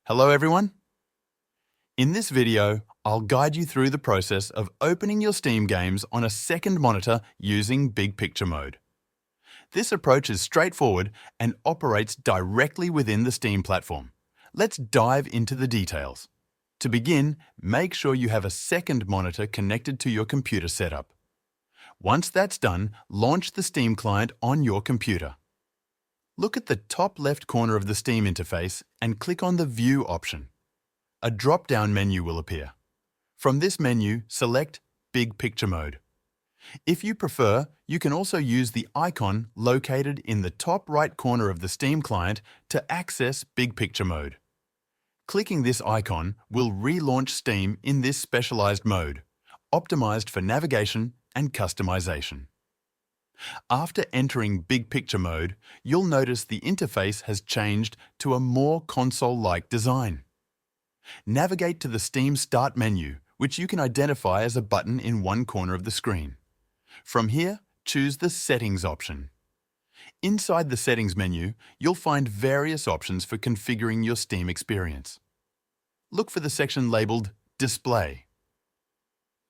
Hello everyone. In this video, I'll guide you through the process of opening your Steam games on a second monitor using Big Picture Mode. This approach is straightforward and operates directly within the Steam platform. Let's dive into the details. To begin, make sure you have a second monitor connected to your computer setup. Once that's done, launch the Steam client on your computer. Look at the top left corner of the Steam interface and click on the View option. A drop-down menu will appear. From this menu, select Big Picture Mode. If you prefer, you can also use the icon located in the top right corner of the Steam client to access Big Picture Mode. Clicking this icon will relaunch Steam in this specialized mode, optimized for navigation and customization. After entering Big Picture Mode, you'll notice the interface has changed to a more console-like design. Navigate to the Steam Start menu, which you can identify as a button in one corner of the screen. From here, choose the Settings option. Inside the Settings menu, you'll find various options for configuring your Steam experience. Look for the section labeled Display.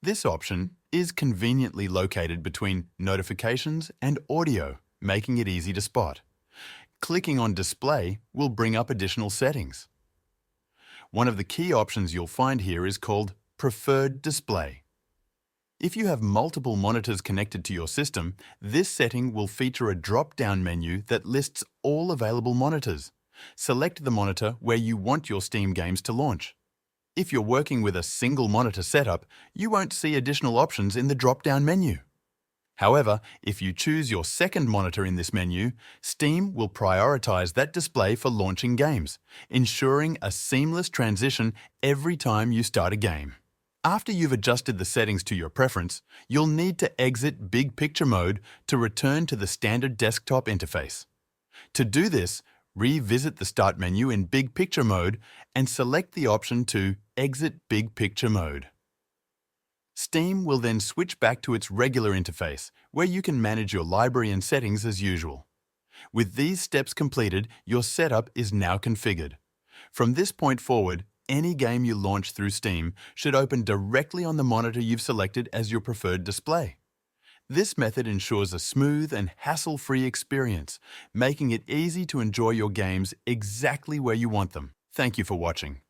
This option is conveniently located between notifications and audio, making it easy to spot. Clicking on Display will bring up additional settings. One of the key options you'll find here is called Preferred Display. If you have multiple monitors connected to your system, this setting will feature a drop-down menu that lists all available monitors. Select the monitor where you want your Steam games to launch. If you're working with a single monitor setup, you won't see additional options in the drop-down menu. However, if you choose your second monitor in this menu, Steam will prioritize that display for launching games, ensuring a seamless transition every time you start a game. After you've adjusted the settings to your preference, you'll need to exit Big Picture Mode to return to the standard desktop interface. To do this, revisit the Start menu in Big Picture Mode and select the option to Exit Big Picture Mode. Steam will then switch back to its regular interface, where you can manage your library and settings as usual. With these steps completed, your setup is now configured. From this point forward, any game you launch through Steam should open directly on the monitor you've selected as your preferred display. This method ensures a smooth and hassle-free experience, making it easy to enjoy your games exactly where you want them. Thank you for watching.